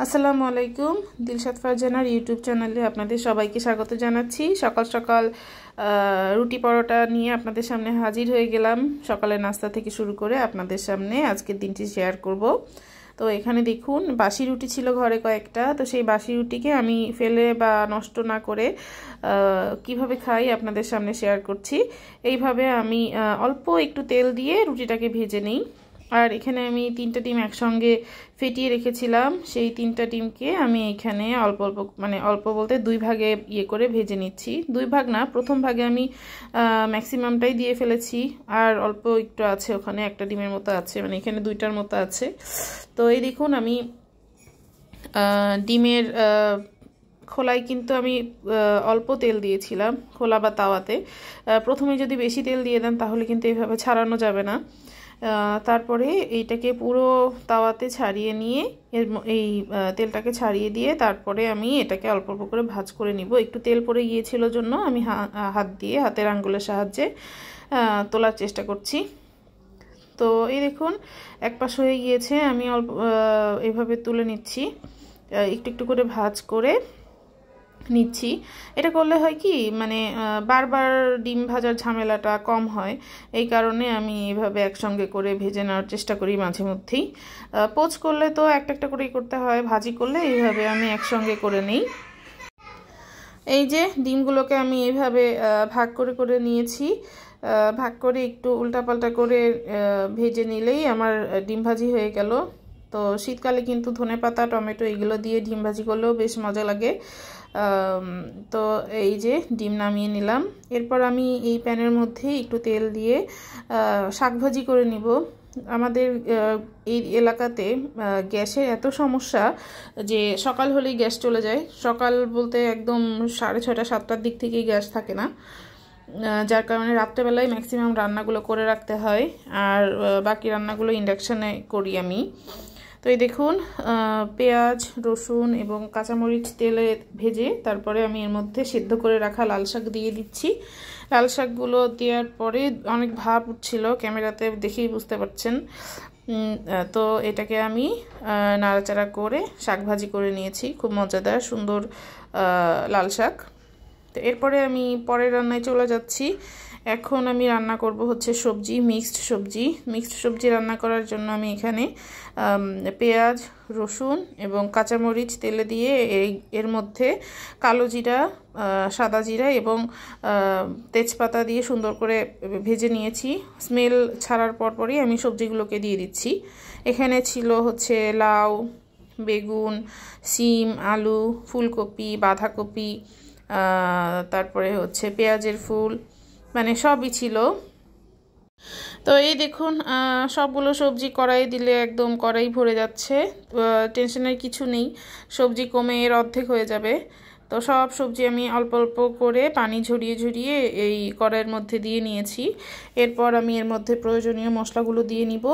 আসসালামু আলাইকুম দিলশাদ ফারজানার ইউটিউব চ্যানেলে আপনাদের সবাইকে স্বাগত জানাচ্ছি। সকাল সকাল রুটি পরোটা নিয়ে আপনাদের সামনে হাজির হয়ে গেলাম। সকালের নাস্তা থেকে শুরু করে আপনাদের সামনে আজকের দিনটি শেয়ার করব। তো এখানে দেখুন বাসি রুটি ছিল ঘরে কয়েকটা, তো সেই বাসি রুটিকে আমি ফেলে বা নষ্ট না করে কিভাবে খাই আপনাদের সামনে শেয়ার করছি। এইভাবে আমি অল্প একটু তেল দিয়ে রুটিটাকে ভেজে নিই। আর এখানে আমি 3টা ডিম একসঙ্গে ফেটিয়ে রেখেছিলাম, সেই 3টা ডিমকে আমি এখানে অল্প অল্প অল্প বলতে 2 ভাগে করে ভেজে নিচ্ছি। 2 ভাগ না, প্রথম ভাগে আমি ম্যাক্সিমামটাই দিয়ে ফেলেছি, আর অল্প একটু আছে, ওখানে একটা ডিমের মতো আছে, এখানে 2টার মতো আছে। তো এই দেখুন আমি ডিমের খোলায় কিন্তু আমি অল্প তেল দিয়েছিলাম, খোলা বা তাওয়াতে। প্রথমে যদি বেশি তেল দিয়ে দেন তাহলে কিন্তু এইভাবে ছাড়ানো যাবে না। তারপরে এইটাকে পুরো তাওয়াতে ছাড়িয়ে নিয়ে এই তেলটাকে ছাড়িয়ে দিয়ে তারপরে আমি এটাকে অল্প অল্প করে ভাজ করে নিব। একটু তেল পড়ে গিয়েছিল জন্য আমি হাতের আঙ্গুলের সাহায্যে তোলার চেষ্টা করছি। তো এই দেখুন এক পাশ হয়ে গিয়েছে, আমি অল্প এভাবে তুলে নিচ্ছি, একটু একটু করে ভাজ করে নিচ্ছি। এটা করলে হয় কি বারবার ডিম ভাজার ঝামেলাটা কম হয়, এই কারণে আমি এভাবে একসঙ্গে করে ভেজে নেওয়ার চেষ্টা করি মাঝে মধ্যেই। পোচ করলে তো একটা একটা করেই করতে হয়, ভাজি করলে এইভাবে আমি একসঙ্গে করে নিই। এই যে ডিমগুলোকে আমি এইভাবে ভাগ করে করে নিয়েছি। ভাগ করে একটু উল্টাপাল্টা করে ভেজে নিলেই আমার ডিম ভাজি হয়ে গেল। তো শীতকালে কিন্তু ধনেপাতা টমেটো এগুলো দিয়ে ডিম ভাজি করলেও বেশ মজা লাগে। তো এই যে ডিম নামিয়ে নিলাম। এরপর আমি এই প্যানের মধ্যে একটু তেল দিয়ে শাক ভাজি করে নিব। আমাদের এই এলাকাতে গ্যাসের এত সমস্যা যে সকাল হলেই গ্যাস চলে যায়। সকাল বলতে একদম 6:30 7টার দিক থেকেই গ্যাস থাকে না, যার কারণে রাত্রেবেলায় ম্যাক্সিমাম রান্নাগুলো করে রাখতে হয়, আর বাকি রান্নাগুলো ইন্ডাকশানে করি আমি। তো এই দেখুন পেঁয়াজ রসুন এবং কাঁচামরিচ তেলে ভেজে তারপরে আমি এর মধ্যে সিদ্ধ করে রাখা লাল শাক দিয়ে দিচ্ছি। লাল শাকগুলো দেওয়ার পরে অনেক ভাব উঠছিল, ক্যামেরাতে দেখেই বুঝতে পারছেন। তো এটাকে আমি নাড়াচাড়া করে শাক ভাজি করে নিয়েছি, খুব মজাদার সুন্দর লাল শাক। তো এরপরে আমি পরের রান্নায় চলে যাচ্ছি। এখন আমি রান্না করব হচ্ছে সবজি, মিক্সড সবজি রান্না করার জন্য আমি এখানে পেঁয়াজ রসুন এবং কাঁচামরিচ তেলে দিয়ে এর মধ্যে কালো জিরা সাদা জিরা এবং তেজপাতা দিয়ে সুন্দর করে ভেজে নিয়েছি। স্মেল ছাড়ার পরপরই আমি সবজিগুলোকে দিয়ে দিচ্ছি। এখানে ছিল হচ্ছে লাউ, বেগুন, সিম, আলু, ফুলকপি, বাঁধাকপি, তারপরে হচ্ছে পেঁয়াজের ফুল, সবই ছিল। তো এই দেখুন সবগুলো সবজি কড়াই দিলে একদম কড়াই ভরে যাচ্ছে, টেনশনের কিছু নেই, সবজি কমে এর অর্ধেক হয়ে যাবে। তো সব সবজি আমি অল্প অল্প করে পানি ঝরিয়ে ঝরিয়ে এই কড়াইয়ের মধ্যে দিয়ে নিয়েছি। এরপর আমি এর মধ্যে প্রয়োজনীয় মশলাগুলো দিয়ে নিব।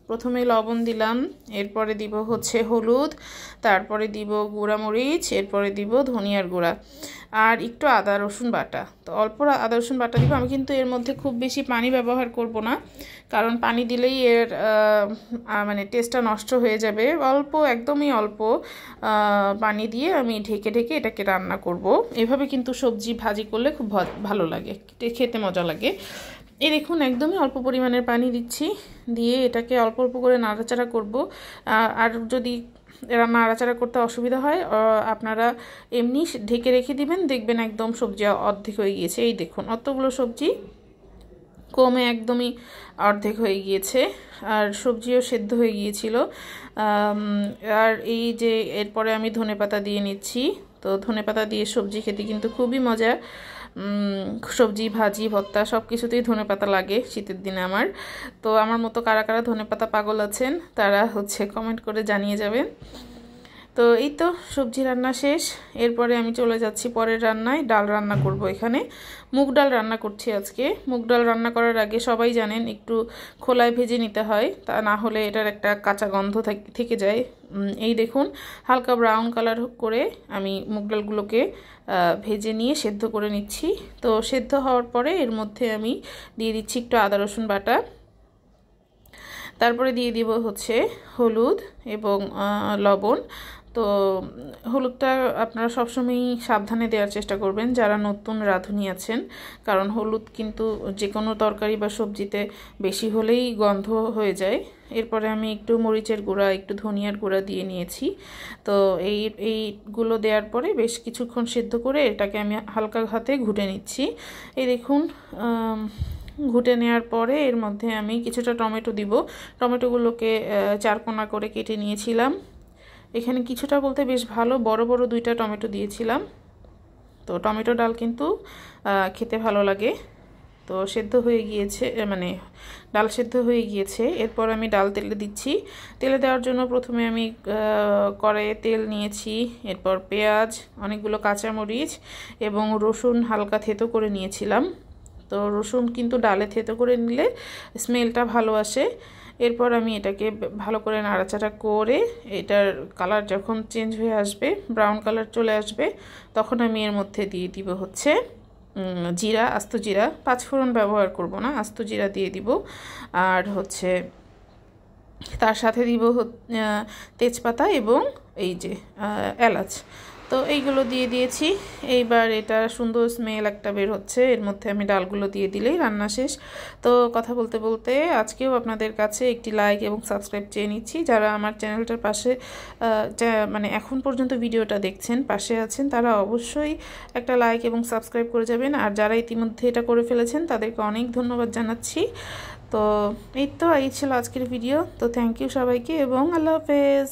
প্রথমে লবণ দিলাম, এরপরে দিব হচ্ছে হলুদ, তারপরে দিব গুঁড়ামরিচ, এরপরে দিব ধনিয়ার গুঁড়া, আর একটু আদা রসুন বাটা। তো অল্প আদা রসুন বাটা দিব। আমি কিন্তু এর মধ্যে খুব বেশি পানি ব্যবহার করব না, কারণ পানি দিলেই এর টেস্টটা নষ্ট হয়ে যাবে। একদমই অল্প পানি দিয়ে আমি ঢেকে ঢেকে এটাকে রান্না করব। এভাবে কিন্তু সবজি ভাজি করলে খুব ভালো লাগে, খেতে মজা লাগে। এই দেখুন একদমই অল্প পরিমাণের পানি দিচ্ছি, দিয়ে এটাকে অল্প অল্প করে নাড়াচাড়া করব। আর যদি নাড়াচাড়া করতে অসুবিধা হয় আপনারা এমনি ঢেকে রেখে দিবেন, দেখবেন একদম সবজি অর্ধেক হয়ে গিয়েছে। এই দেখুন অতগুলো সবজি কমে একদমই অর্ধেক হয়ে গিয়েছে, আর সবজিও সেদ্ধ হয়ে গিয়েছিল। আর এই যে এরপরে আমি ধনেপাতা দিয়ে নিচ্ছি। তো ধনেপাতা দিয়ে সবজি খেতে কিন্তু খুবই মজা। সবজি ভাজি ভর্তা সব কিছুতেই ধনেপাতা লাগে শীতের দিনে আমার। তো আমার মতো কারা কারা ধনেপাতা পাগল আছেন তারা কমেন্ট করে জানিয়ে যাবেন। তো এই তো সবজি রান্না শেষ। এরপরে আমি চলে যাচ্ছি পরের রান্নায়। ডাল রান্না করব। এখানে মুগ ডাল রান্না করছি আজকে। মুগ ডাল রান্না করার আগে সবাই জানেন একটু খোলায় ভেজে নিতে হয়, তা না হলে এটার একটা কাঁচা গন্ধ থেকে যায়। এই দেখুন হালকা ব্রাউন কালার করে আমি মুগ ডালগুলোকে ভেজে নিয়ে সেদ্ধ করে নিচ্ছি। তো সেদ্ধ হওয়ার পরে এর মধ্যে আমি দিয়ে দিচ্ছি একটু আদা রসুন বাটা, তারপরে দিয়ে দিব হচ্ছে হলুদ এবং লবণ। তো হলুদটা আপনারা সবসময় সাবধানে দেওয়ার চেষ্টা করবেন যারা নতুন রাঁধুনি আছেন, কারণ হলুদ কিন্তু যে কোনো তরকারি বা সবজিতে বেশি হলেই গন্ধ হয়ে যায়। এরপরে আমি একটু মরিচের গুঁড়া, একটু ধনিয়ার গুঁড়া দিয়ে নিয়েছি। তো এইগুলো দেওয়ার পরে বেশ কিছুক্ষণ সিদ্ধ করে এটাকে আমি হালকা হাতে ঘুটে নিচ্ছি। এই দেখুন ঘুটে নেওয়ার পরে এর মধ্যে আমি কিছুটা টমেটো দিব। টমেটোগুলোকে চারকোনা করে কেটে নিয়েছিলাম। এখানে কিছুটা বলতে বেশ ভালো বড় বড় 2টা টমেটো দিয়েছিলাম। তো টমেটো ডাল কিন্তু খেতে ভালো লাগে। তো সেদ্ধ হয়ে গিয়েছে, মানে ডাল সেদ্ধ হয়ে গিয়েছে। এরপর আমি ডাল তেলে দিচ্ছি। তেলে দেওয়ার জন্য প্রথমে আমি কড়াইয়ে তেল নিয়েছি, এরপর পেঁয়াজ, অনেকগুলো কাঁচামরিচ এবং রসুন হালকা থেতো করে নিয়েছিলাম। তো রসুন কিন্তু ডালে থেতো করে নিলে স্মেলটা ভালো আসে। এরপর আমি এটাকে ভালো করে নাড়াচাড়া করে এটার কালার যখন চেঞ্জ হয়ে আসবে, ব্রাউন কালার চলে আসবে, তখন আমি এর মধ্যে দিয়ে দিব হচ্ছে জিরা, আস্ত জিরা, পাঁচফোড়ন ব্যবহার করব না, আস্ত জিরা দিয়ে দিব। আর হচ্ছে তার সাথে দিব তেজপাতা এবং এই যে এলাচ। তো এইগুলো দিয়ে দিয়েছি। এইবার এটা সুন্দর স্মেল একটা বের হচ্ছে, এর মধ্যে আমি ডালগুলো দিয়ে দিলেই রান্না শেষ। তো কথা বলতে বলতে আজকেও আপনাদের কাছে একটি লাইক এবং সাবস্ক্রাইব চেয়ে নিচ্ছি। যারা আমার চ্যানেলটার পাশে মানে এখন পর্যন্ত ভিডিওটা দেখছেন, পাশে আছেন, তারা অবশ্যই একটা লাইক এবং সাবস্ক্রাইব করে যাবেন। আর যারা ইতিমধ্যে এটা করে ফেলেছেন তাদেরকে অনেক ধন্যবাদ জানাচ্ছি। তো এই ছিল আজকের ভিডিও। তো থ্যাংক ইউ সবাইকে এবং আল্লাহ হাফেজ।